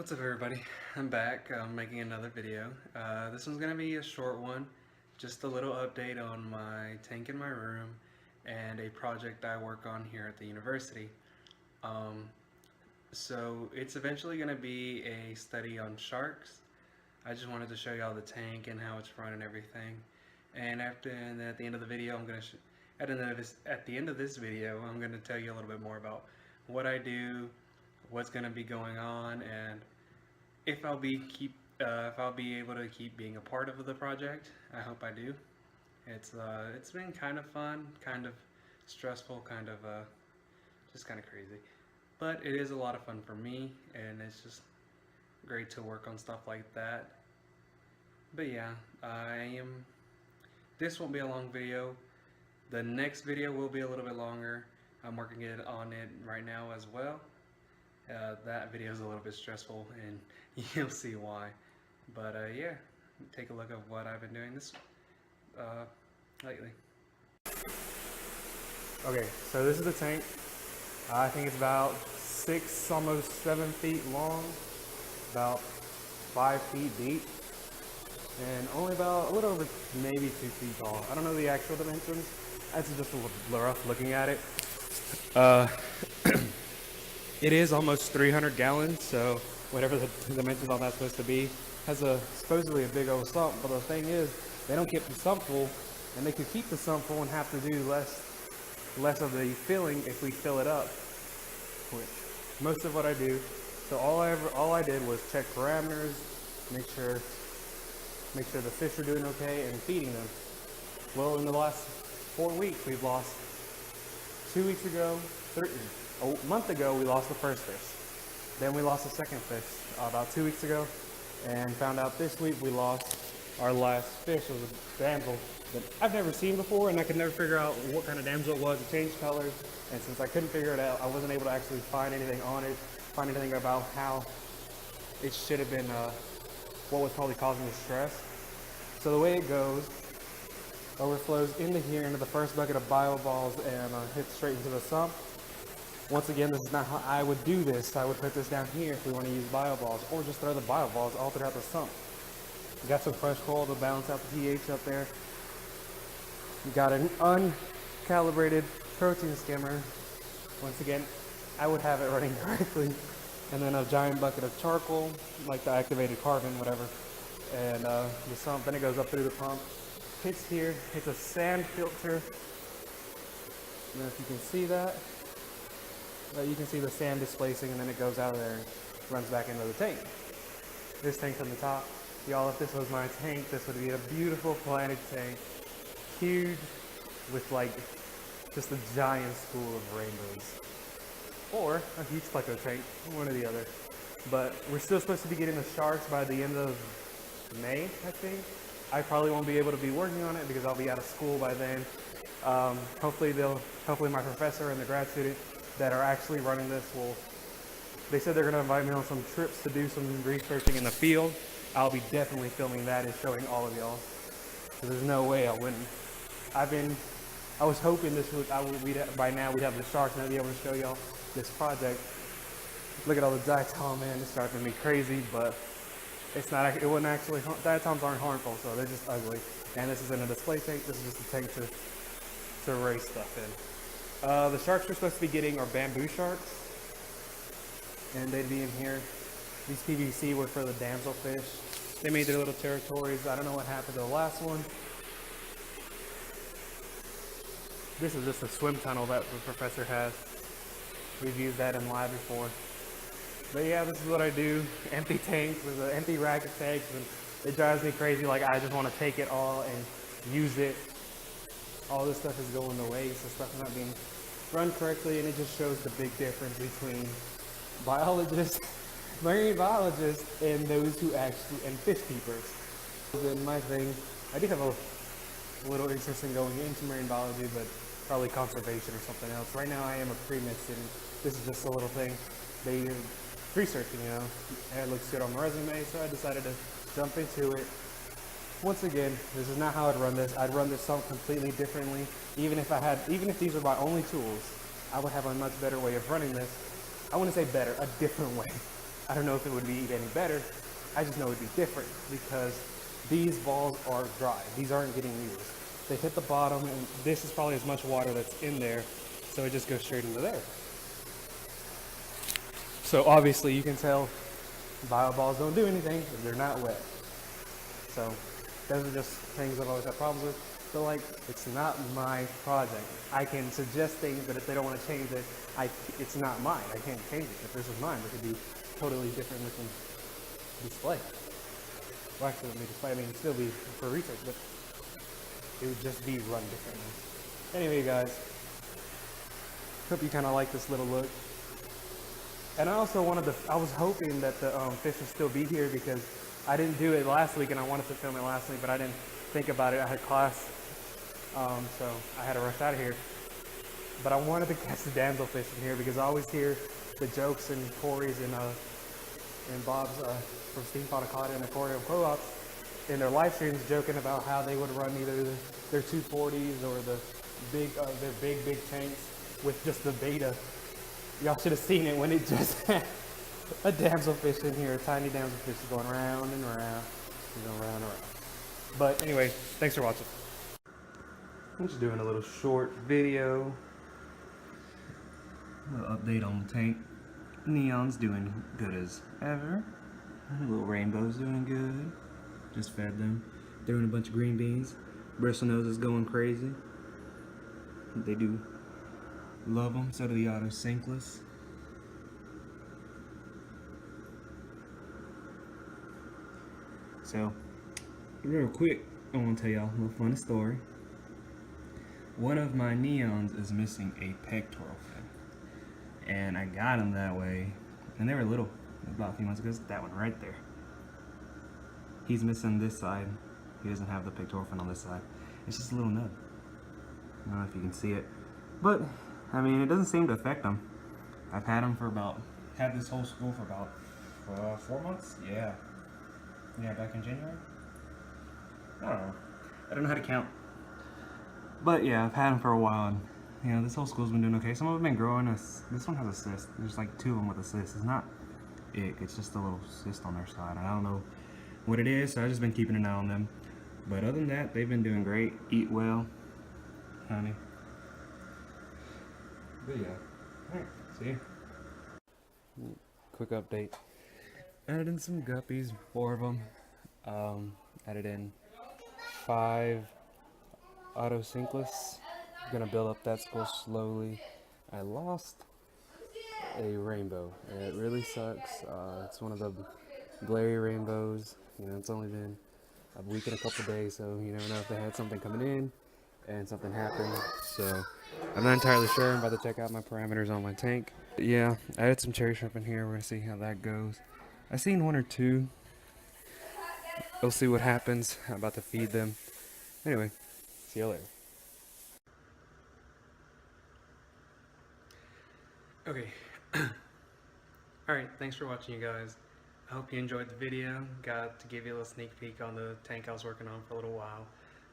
What's up everybody? I'm back making another video. This one's going to be a short one, just a little update on my tank in my room and a project I work on here at the university. Um, so it's eventually going to be a study on sharks. I just wanted to show y'all the tank and how it's run and everything. And at the end of the video, I'm going to at the end of this video, I'm going to tell you a little bit more about what I do, what's going to be going on, and if I'll be able to keep being a part of the project. I hope I do. It's been kind of fun, kind of stressful, kind of just kind of crazy, but it is a lot of fun for me, and it's just great to work on stuff like that. But yeah, this won't be a long video. The next video will be a little bit longer. I'm working on it right now as well. That video is a little bit stressful, and you'll see why. But yeah, take a look at what I've been doing lately. Okay, so this is the tank. I think it's about 6, almost 7 feet long, about 5 feet deep, and only about a little over maybe 2 feet tall. I don't know the actual dimensions. That's just a little rough looking at it. It is almost 300 gallons, so whatever the dimensions on that's supposed to be, has supposedly a big old sump. But the thing is, they don't keep the sump full, and they could keep the sump full and have to do less of the filling if we fill it up. Which most of what I do. So all I did was check parameters, make sure the fish are doing okay, and feeding them. Well, in the last 4 weeks, we've lost. 2 weeks ago, a month ago, we lost the first fish. Then we lost the second fish about 2 weeks ago, and found out this week we lost our last fish. It was a damsel that I've never seen before, and I could never figure out what kind of damsel it was. It changed colors, and since I couldn't figure it out, I wasn't able to actually find anything on it, find anything about how it should have been, what was probably causing the stress. So the way it goes, overflows into here, into the first bucket of bio balls, and hits straight into the sump. Once again, this is not how I would do this. I would put this down here if we want to use bio balls, or just throw the bio balls all throughout the sump. You got some fresh coral to balance out the pH up there. You got an uncalibrated protein skimmer. Once again, I would have it running correctly. And then a giant bucket of charcoal, like the activated carbon, whatever. And the sump, then it goes up through the pump. Hits here, hits a sand filter. I don't know if you can see that. You can see the sand displacing, and then it goes out of there and runs back into the tank. This tank on the top, y'all, if this was my tank, this would be a beautiful planet tank. Huge, with like just a giant school of rainbows. Or a huge pleco tank, one or the other. But we're still supposed to be getting the sharks by the end of May, I think. I probably won't be able to be working on it because I'll be out of school by then. Hopefully my professor and the grad student that are actually running this they said they're going to invite me on some trips to do some researching in the field. I'll be definitely filming that and showing all of y'all. So there's no way I wouldn't. I was hoping by now we'd have the sharks and I'd be able to show y'all this project. Look at all the diatoms, man, it's driving me crazy, but it wouldn't actually, diatoms aren't harmful, so they're just ugly. And this isn't a display tank, this is just a tank to raise stuff in. The sharks we're supposed to be getting are bamboo sharks, and they'd be in here. These PVC were for the damselfish. They made their little territories. I don't know what happened to the last one. This is just a swim tunnel that the professor has. We've used that in lab before. But yeah, this is what I do. Empty tanks with an empty rack of tanks, and it drives me crazy. Like, I just want to take it all and use it. All this stuff is going to waste. The stuff is not being run correctly, and it just shows the big difference between biologists, marine biologists, and those who and fish keepers. Then my thing, I do have a little interest in going into marine biology, but probably conservation or something else. Right now I am a pre-med student. This is just a little thing. Researching, you know, and it looks good on my resume, so I decided to jump into it. Once again, this is not how I'd run this. I'd run this sump completely differently. Even if these were my only tools, I would have a much better way of running this. I wouldn't say better, a different way. I don't know if it would be any better. I just know it would be different because these balls are dry. These aren't getting used. They hit the bottom, and this is probably as much water that's in there, so it just goes straight into there. So obviously you can tell bio balls don't do anything if they're not wet. So those are just things I've always had problems with. So like, it's not my project. I can suggest things, but if they don't want to change it, it's not mine. I can't change it. If this was mine, it could be totally different looking display. Well, actually, let me display. I mean, it'd still be for research, but it would just be run differently. Anyway, guys, hope you kind of like this little look. And I also I was hoping that the fish would still be here because I didn't do it last week and I wanted to film it last week, but I didn't think about it. I had class, so I had to rush out of here. But I wanted to catch the damselfish in here because I always hear the jokes and Corey's and Bob's from Steam Aquatic and Aquarium Co-ops in their live streams joking about how they would run either their 240s or their big tanks with just the beta. Y'all should have seen it when it just had a damselfish in here, a tiny damselfish going round and round, going round and round. But anyway, thanks for watching. I'm just doing a little short video. A little update on the tank. Neon's doing good as ever. Little Rainbow's doing good. Just fed them. They're doing a bunch of green beans. Bristlenose is going crazy. They do love them. So do the auto sinkless. So, real quick, I want to tell y'all a little funny story. One of my neons is missing a pectoral fin, and I got them that way, and they were little, about a few months ago. That one right there. He's missing this side. He doesn't have the pectoral fin on this side. It's just a little nub. I don't know if you can see it, but I mean, it doesn't seem to affect them. I've had them for had this whole school for about 4 months. Yeah, back in January. I don't know. I don't know how to count. But yeah, I've had them for a while, and you know, this whole school's been doing okay. Some of them have been growing. This one has a cyst. There's like 2 of them with a cyst. It's not ick. It's just a little cyst on their side. I don't know what it is, so I've just been keeping an eye on them. But other than that, they've been doing great. Eat well, honey. But yeah, alright, see you. Quick update. Added in some guppies, 4 of them. Added in 5 auto sinkless. Gonna build up that school slowly. I lost a rainbow, and it really sucks. It's one of the glary rainbows. You know, it's only been a week and a couple days, so you never know if they had something coming in and something happened. So I'm not entirely sure. I'm about to check out my parameters on my tank. But yeah, I added some cherry shrimp in here. We're gonna see how that goes. I've seen 1 or 2. We'll see what happens. I'm about to feed them. Anyway, see you later. Okay. Alright, thanks for watching, you guys. I hope you enjoyed the video. Got to give you a little sneak peek on the tank I was working on for a little while.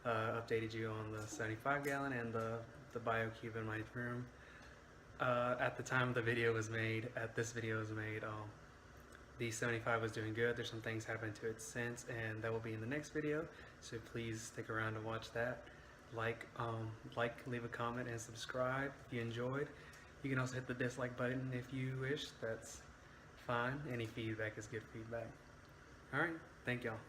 Updated you on the 75 gallon and the Biocube in my room. At the time this video was made, the 75 was doing good. There's some things happened to it since, and that will be in the next video. So please stick around to watch that. Like, leave a comment, and subscribe if you enjoyed. You can also hit the dislike button if you wish. That's fine. Any feedback is good feedback. Alright, thank y'all.